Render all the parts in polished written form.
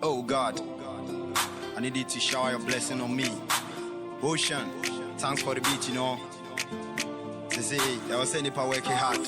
Oh God, I need you to shower your blessing on me. Ocean, thanks for the beach, you know. They say, I was saying if I work hard.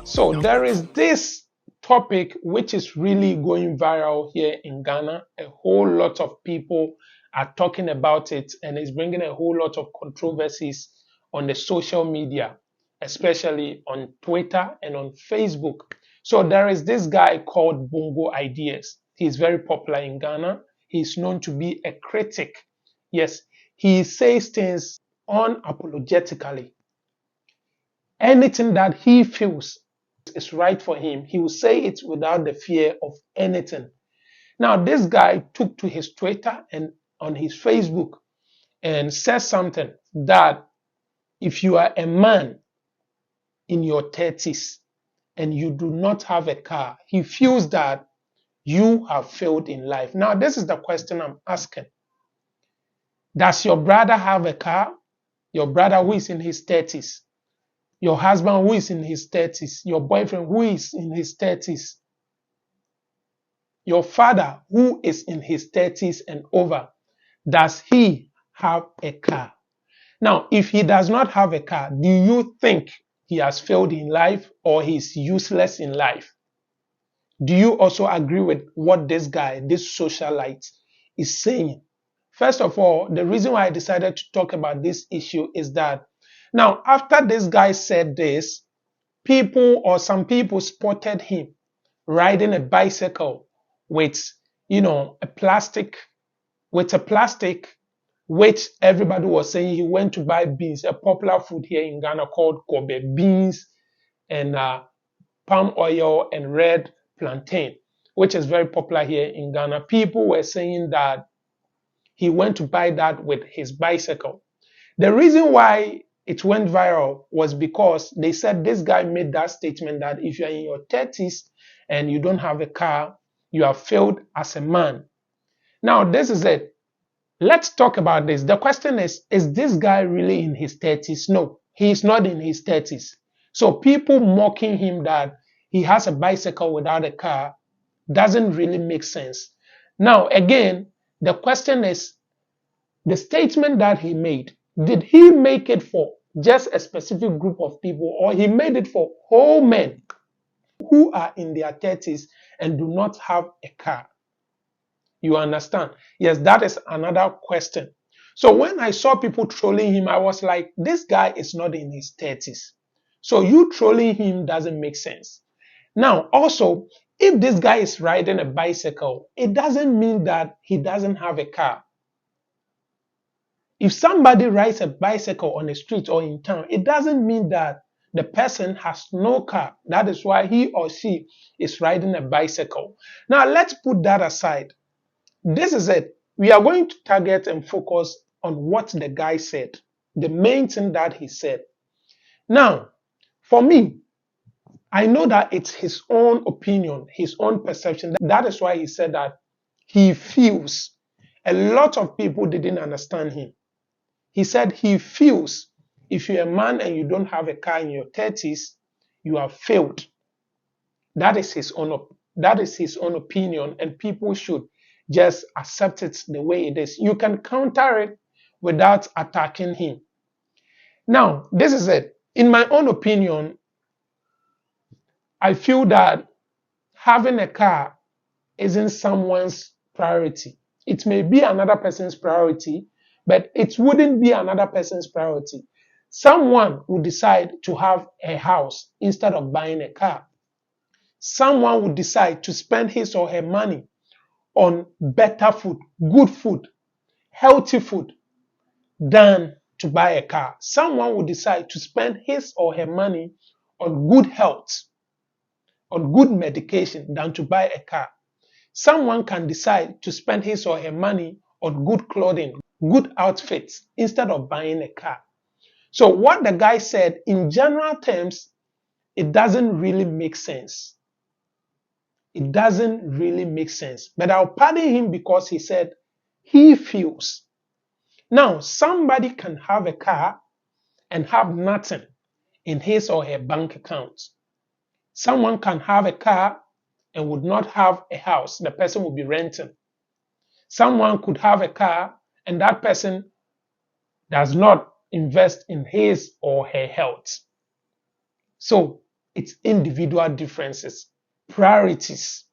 So there is this topic which is really going viral here in Ghana. A whole lot of people are talking about it, and it's bringing a whole lot of controversies on the social media, especially on Twitter and on Facebook. So there is this guy called Bongo Ideas. He's very popular in Ghana. He's known to be a critic. Yes, he says things unapologetically. Anything that he feels is right for him, he will say it without the fear of anything. Now, this guy took to his Twitter and on his Facebook and said something that if you are a man in your 30s and you do not have a car, he feels that you have failed in life. Now, this is the question I'm asking. Does your brother have a car? Your brother who is in his 30s? Your husband who is in his 30s, your boyfriend who is in his 30s, your father who is in his 30s and over, does he have a car? Now, if he does not have a car, do you think he has failed in life or he's useless in life? Do you also agree with what this guy, this socialite, is saying? First of all, the reason why I decided to talk about this issue is that now, after this guy said this, some people spotted him riding a bicycle with, a plastic, which everybody was saying he went to buy beans, a popular food here in Ghana called kobe beans and palm oil and red plantain, which is very popular here in Ghana. People were saying that he went to buy that with his bicycle. The reason why it went viral was because they said this guy made that statement that if you're in your 30s and you don't have a car, you have failed as a man. Now, this is it. Let's talk about this. The question is this guy really in his 30s? No, he is not in his 30s. So people mocking him that he has a bicycle without a car doesn't really make sense. Now, again, the question is the statement that he made, did he make it for just a specific group of people or he made it for whole men who are in their 30s and do not have a car? You understand? Yes, that is another question. So when I saw people trolling him, I was like, this guy is not in his 30s. So you trolling him doesn't make sense. Now, also, if this guy is riding a bicycle, it doesn't mean that he doesn't have a car. If somebody rides a bicycle on the street or in town, it doesn't mean that the person has no car. That is why he or she is riding a bicycle. Now, let's put that aside. This is it. We are going to target and focus on what the guy said, the main thing that he said. Now, for me, I know that it's his own opinion, his own perception. That is why he said that he feels. A lot of people didn't understand him. He said he feels if you're a man and you don't have a car in your 30s, you have failed. That is his own opinion, and people should just accept it the way it is. You can counter it without attacking him. Now, this is it. In my own opinion, I feel that having a car isn't someone's priority. It may be another person's priority, but it wouldn't be another person's priority. Someone would decide to have a house instead of buying a car. Someone would decide to spend his or her money on better food, good food, healthy food, than to buy a car. Someone would decide to spend his or her money on good health, on good medication, than to buy a car. Someone can decide to spend his or her money on good clothing, good outfits, instead of buying a car. So what the guy said, in general terms, it doesn't really make sense. It doesn't really make sense. But I'll pardon him because he said he feels. Now, somebody can have a car and have nothing in his or her bank account. Someone can have a car and would not have a house. The person would be renting. Someone could have a car and that person does not invest in his or her health. So it's individual differences, priorities.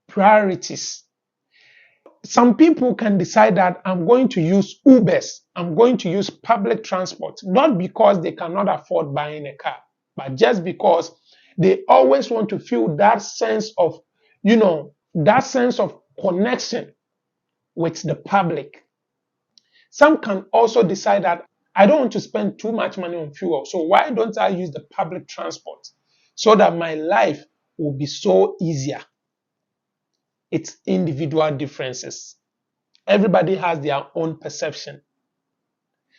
Priorities. Some people can decide that I'm going to use Ubers, I'm going to use public transport, not because they cannot afford buying a car, but just because they always want to feel that sense of, that sense of connection with the public. Some can also decide that I don't want to spend too much money on fuel, so why don't I use the public transport so that my life will be so easier? It's individual differences. Everybody has their own perception.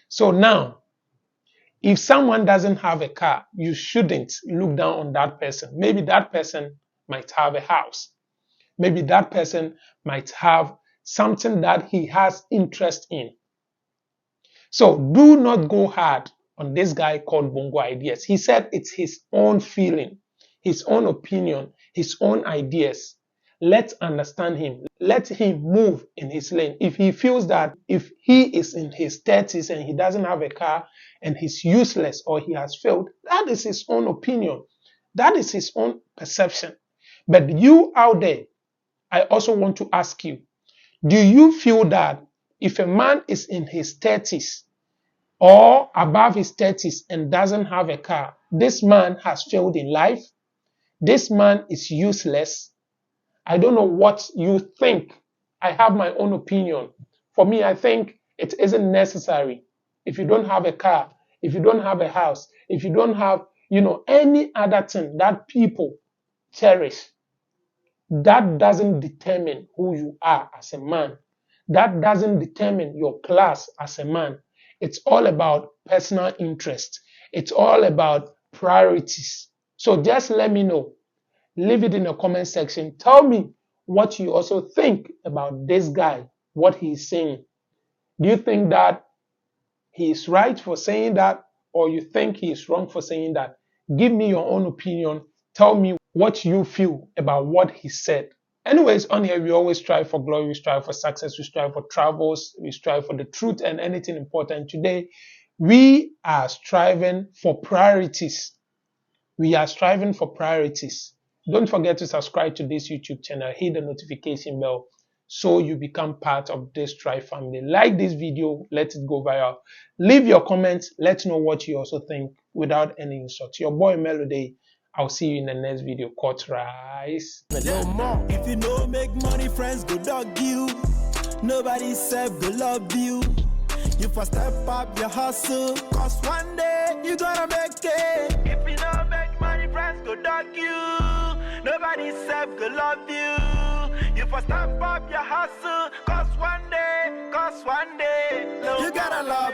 So now, if someone doesn't have a car, you shouldn't look down on that person. Maybe that person might have a house. Maybe that person might have something that he has interest in. So do not go hard on this guy called Bongo Ideas. He said it's his own feeling, his own opinion, his own ideas. Let's understand him. Let him move in his lane. If he feels that if he is in his 30s and he doesn't have a car and he's useless or he has failed, that is his own opinion. That is his own perception. But you out there, I also want to ask you, do you feel that if a man is in his 30s or above his 30s and doesn't have a car, this man has failed in life? This man is useless? I don't know what you think. I have my own opinion. For me, I think it isn't necessary. If you don't have a car, if you don't have a house, if you don't have, any other thing that people cherish, that doesn't determine who you are as a man. That doesn't determine your class as a man. It's all about personal interest. It's all about priorities. So just let me know. Leave it in the comment section. Tell me what you also think about this guy, what he's saying. Do you think that he is right for saying that, or you think he is wrong for saying that? Give me your own opinion. Tell me what you feel about what he said. Anyways, on here, we always strive for glory, we strive for success, we strive for travels, we strive for the truth and anything important. Today, we are striving for priorities. We are striving for priorities. Don't forget to subscribe to this YouTube channel, hit the notification bell so you become part of this Strive family. Like this video, let it go viral. Leave your comments, let's know what you also think without any insult. Your boy Melody, I'll see you in the next video. Cut rise. No more. If you don't make money, friends go dog you. Nobody said go love you. You first step up your hustle, cause one day you gonna make it. If you don't make money, friends go dog you. Nobody said go love you. You first step up your hustle, cause one day, you gotta love